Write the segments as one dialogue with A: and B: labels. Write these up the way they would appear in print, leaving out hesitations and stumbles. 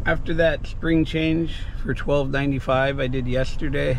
A: After that spring change for $12.95 I did yesterday,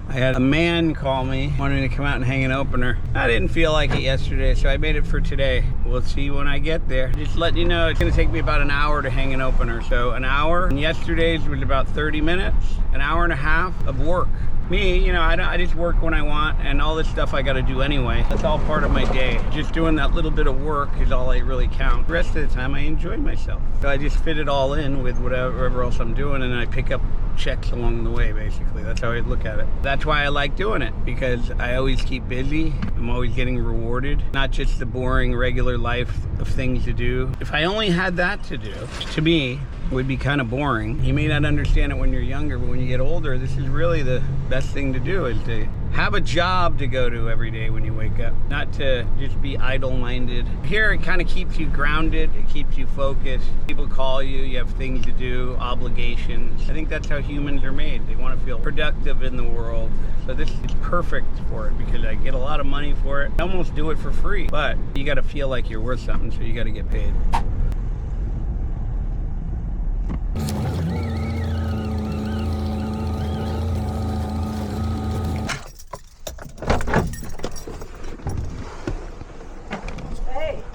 A: I had a man call me wanting to come out and hang an opener. I didn't feel like it yesterday, so I made it for today. We'll see when I get there. Just letting you know, it's gonna take me about an hour to hang an opener. So an hour, and yesterday's was about 30 minutes, an hour and a half of work. Me, you know, I just work when I want, and all this stuff I gotta do anyway. That's all part of my day. Just doing that little bit of work is all I really count. The rest of the time I enjoy myself. So I just fit it all in with whatever else I'm doing, and I pick up checks along the way, basically. That's how I look at it. That's why I like doing it, because I always keep busy. I'm always getting rewarded, not just the boring regular life of things to do. If I only had that to do, to me, would be kind of boring. You may not understand it when you're younger, but when you get older, this is really the best thing to do, is to have a job to go to every day when you wake up, not to just be idle-minded. Here, it kind of keeps you grounded, it keeps you focused. People call you, you have things to do, obligations. I think that's how humans are made. They want to feel productive in the world. So this is perfect for it, because I get a lot of money for it. I almost do it for free, but you got to feel like you're worth something, so you got to get paid.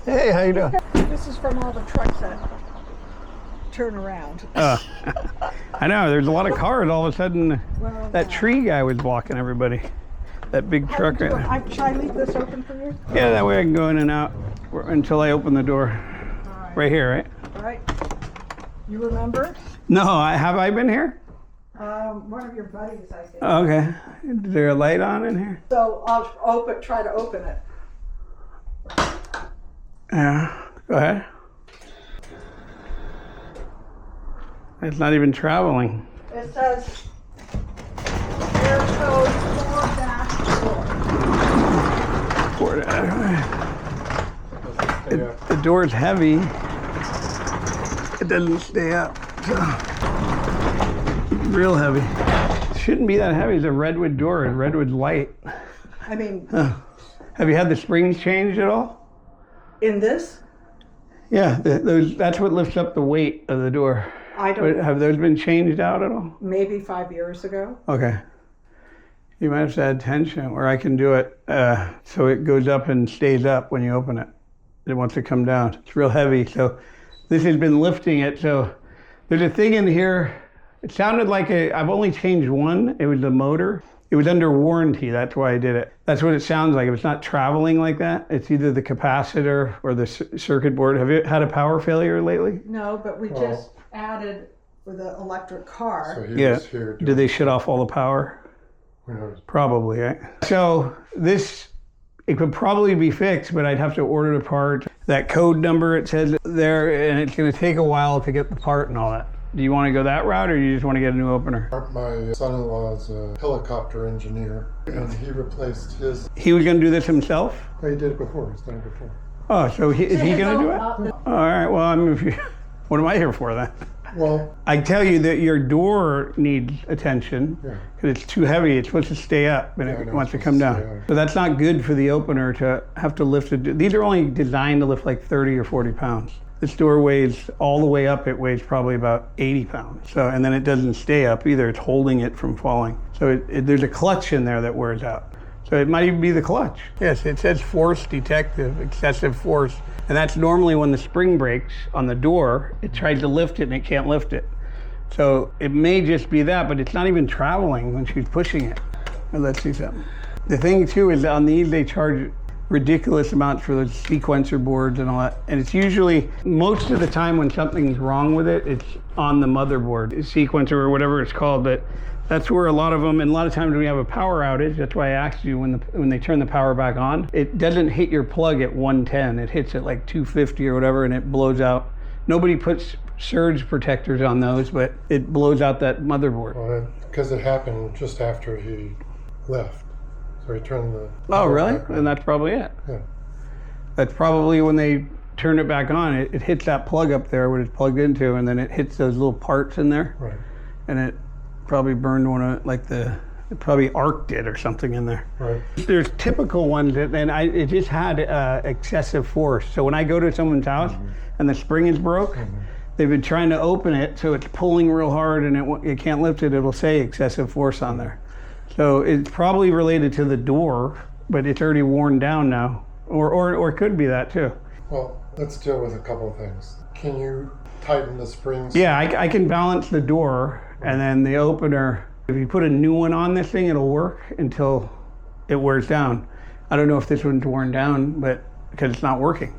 A: Hey, how you doing?
B: This is from all the trucks that turn around.
A: I know, there's a lot of cars. All of a sudden, that tree guy was blocking everybody. That big truck right there.
B: Should I leave this open for you?
A: Yeah, that way I can go in and out until I open the door. Right here, right?
B: All right. You remember?
A: No, have I been here?
B: One of your buddies, I think.
A: Okay. Is there a light on in here?
B: So I'll try to open it.
A: Yeah, go ahead. It's not even traveling.
B: It says air code 4-4.
A: The door's heavy. It doesn't stay up. So. Real heavy. It shouldn't be that heavy. It's a redwood door. Redwood's light.
B: I mean...
A: Have you had the springs changed at all?
B: In this?
A: Yeah, that's what lifts up the weight of the door.
B: I don't know.
A: Have those been changed out at all?
B: Maybe 5 years ago.
A: Okay. You might have to add tension, or I can do it so it goes up and stays up when you open it. It wants to come down. It's real heavy, so this has been lifting it. So there's a thing in here. It sounded like I've only changed one. It was the motor. It was under warranty, that's why I did it. That's what it sounds like. If it's not traveling like that, it's either the capacitor or the circuit board. Have you had a power failure lately?
B: No, but we just added for the electric car.
C: So he was here.
A: Did they shut off all the power?
C: Who knows?
A: Probably, right? So it could probably be fixed, but I'd have to order the part. That code number, it says there, and it's gonna take a while to get the part and all that. Do you want to go that route, or you just want to get a new opener?
C: My son-in-law is a helicopter engineer, and he replaced his...
A: He was going to do this himself?
C: He did it before. He's done it before.
A: Oh, so is he going to do it? All right. Well, I mean, what am I here for then?
C: Well,
A: I tell you that your door needs attention because it's too heavy. It's supposed to stay up, and it wants to come down. So that's not good for the opener to have to lift it. These are only designed to lift like 30 or 40 pounds. This door weighs, all the way up, it weighs probably about 80 pounds. So, and then it doesn't stay up either. It's holding it from falling. So there's a clutch in there that wears out. So it might even be the clutch. Yes, it says force detective, excessive force. And that's normally when the spring breaks on the door, it tries to lift it and it can't lift it. So it may just be that, but it's not even traveling when she's pushing it. Well, let's see something. The thing too is on these, they charge ridiculous amounts for those sequencer boards and all that. And it's usually, most of the time when something's wrong with it, it's on the motherboard, sequencer or whatever it's called. But that's where a lot of them, and a lot of times when we have a power outage, that's why I asked you when they turn the power back on, it doesn't hit your plug at 110. It hits at like 250 or whatever, and it blows out. Nobody puts surge protectors on those, but it blows out that motherboard.
C: Well, because it happened just after he left. So he turned the...
A: Oh, really? And that's probably it.
C: Yeah.
A: That's probably when they turn it back on, it hits that plug up there what it's plugged into, and then it hits those little parts in there.
C: Right.
A: And it probably burned one of, it probably arced it or something in there.
C: Right.
A: There's typical ones that, and it just had excessive force. So when I go to someone's house and the spring is broke, they've been trying to open it, so it's pulling real hard and it can't lift it. It'll say excessive force on there. So it's probably related to the door, but it's already worn down now. Or it could be that too.
C: Well, let's deal with a couple of things. Can you tighten the springs?
A: Yeah, I can balance the door, and then the opener, if you put a new one on this thing, it'll work until it wears down. I don't know if this one's worn down, but because it's not working.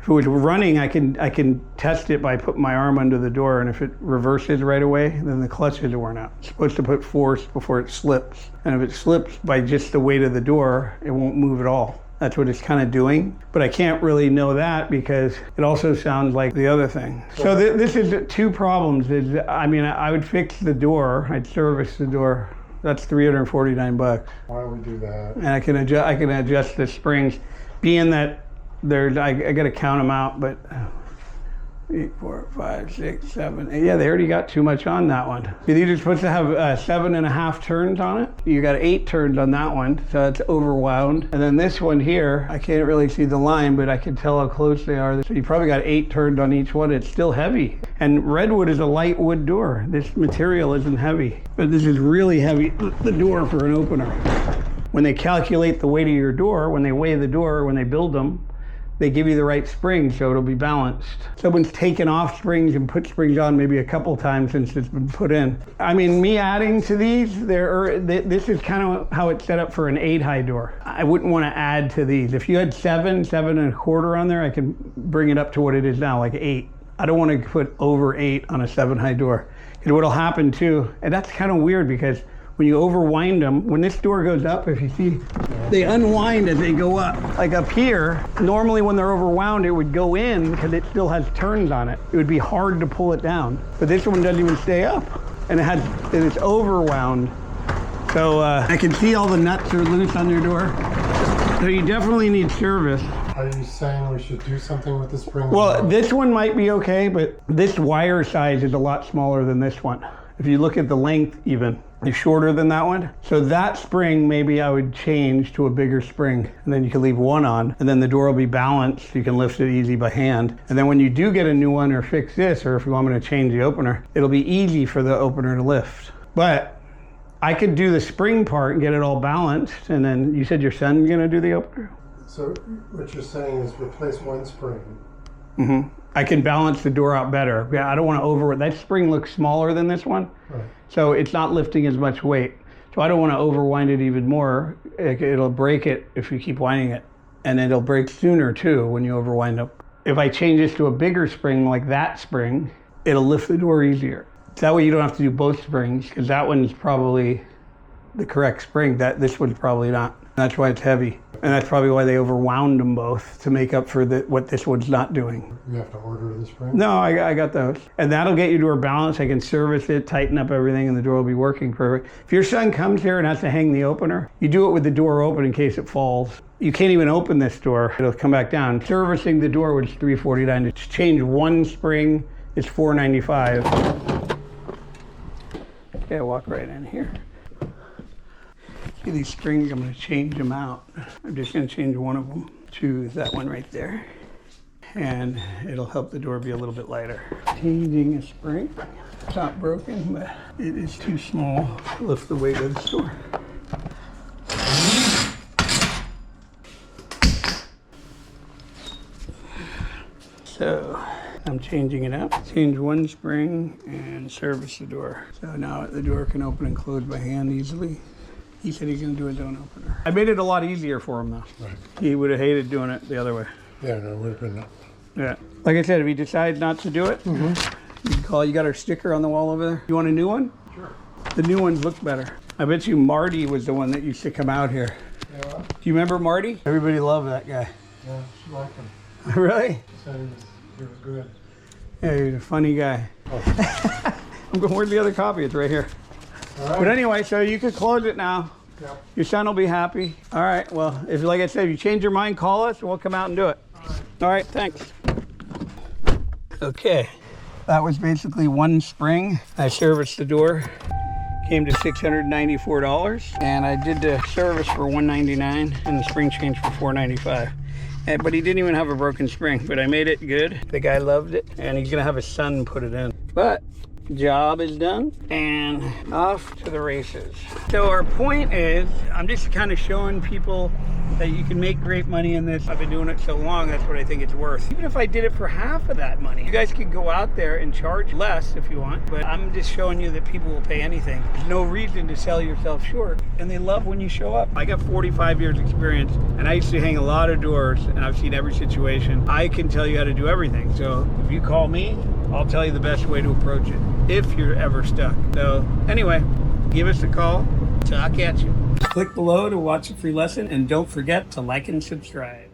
A: If it was running, I can test it by putting my arm under the door, and if it reverses right away, then the clutches are worn out. It's supposed to put force before it slips, and if it slips by just the weight of the door, it won't move at all. That's what it's kind of doing, but I can't really know that because it also sounds like the other thing. So this is two problems. I would fix the door. I'd service the door. That's $349.
C: Why don't we do that?
A: And I can adjust the springs, being that I got to count them out, but 8, 4, 5, 6, 7, 8. Yeah, they already got too much on that one. These are supposed to have 7.5 turns on it. You got 8 turns on that one, so it's overwound. And then this one here, I can't really see the line, but I can tell how close they are. So you probably got 8 turns on each one. It's still heavy. And redwood is a light wood door. This material isn't heavy, but this is really heavy, the door for an opener. When they calculate the weight of your door, when they weigh the door, when they build them, they give you the right springs, so it'll be balanced. Someone's taken off springs and put springs on maybe a couple times since it's been put in. I mean, me adding to these, this is kind of how it's set up for an 8-high door. I wouldn't want to add to these. If you had 7, 7.25 on there, I can bring it up to what it is now, like 8. I don't want to put over 8 on a 7-high door. Because what'll happen too, and that's kind of weird because when you overwind them, when this door goes up, if you see, they unwind as they go up. Like up here, normally when they're overwound, it would go in because it still has turns on it. It would be hard to pull it down. But this one doesn't even stay up, and it's overwound. So I can see all the nuts are loose on your door. So you definitely need service.
C: Are you saying we should do something with the spring?
A: Well, this one might be okay, but this wire size is a lot smaller than this one. If you look at the length even, it's shorter than that one. So that spring, maybe I would change to a bigger spring, and then you can leave one on, and then the door will be balanced. You can lift it easy by hand. And then when you do get a new one or fix this, or if you want me to change the opener, it'll be easy for the opener to lift. But I could do the spring part and get it all balanced, and then you said your son's gonna do the opener?
C: So what you're saying is replace one spring.
A: Mm-hmm. I can balance the door out better. Yeah, I don't want to that spring looks smaller than this one.
C: Right.
A: So it's not lifting as much weight. So I don't want to overwind it even more. It'll break it if you keep winding it. And it'll break sooner too when you overwind them. If I change this to a bigger spring like that spring, it'll lift the door easier. That way you don't have to do both springs, because that one's probably the correct spring. This one's probably not. That's why it's heavy. And that's probably why they overwound them both, to make up for what this one's not doing.
C: You have to order the spring?
A: No, I got those. And that'll get your door balanced. I can service it, tighten up everything, and the door will be working perfect. If your son comes here and has to hang the opener, you do it with the door open in case it falls. You can't even open this door. It'll come back down. Servicing the door was $349. To change one spring is $495. Okay, walk right in here. See these springs, I'm going to change them out. I'm just going to change one of them to that one right there. And it'll help the door be a little bit lighter. Changing a spring. It's not broken, but it is too small to lift the weight of the door. So I'm changing it out. Change one spring and service the door. So now the door can open and close by hand easily. He said he's going to do his own opener. I made it a lot easier for him though.
C: Right.
A: He would have hated doing it the other way.
C: Yeah, no, it would have been.
A: Yeah. Like I said, if he decides not to do it, you can call. You got our sticker on the wall over there. You want a new one?
C: Sure.
A: The new ones look better. I bet you Marty was the one that used to come out here.
C: Yeah.
A: Do you remember Marty? Everybody loved that guy.
C: Yeah, she liked him.
A: Really?
C: She said he was good.
A: Yeah, he was a funny guy.
C: Oh.
A: Where's the other copy? It's right here.
C: All right.
A: But anyway, so you could close it now.
C: Yep.
A: Your son will be happy. All right, well, if like I said, if you change your mind, call us and we'll come out and do it. All right, thanks. Okay, that was basically one spring. I serviced the door. Came to $694, and I did the service for $199 and the spring change for $495. But he didn't even have a broken spring, but I made it good. The guy loved it, and he's gonna have his son put it in. But job is done, and off to the races. So our point is, I'm just kind of showing people that you can make great money in this. I've been doing it so long, that's what I think it's worth. Even if I did it for half of that money, you guys could go out there and charge less if you want, but I'm just showing you that people will pay anything. There's no reason to sell yourself short, and they love when you show up. I got 45 years experience, and I used to hang a lot of doors, and I've seen every situation. I can tell you how to do everything. So if you call me, I'll tell you the best way to approach it if you're ever stuck. So anyway, give us a call. Talk at you. Click below to watch a free lesson, and don't forget to like and subscribe.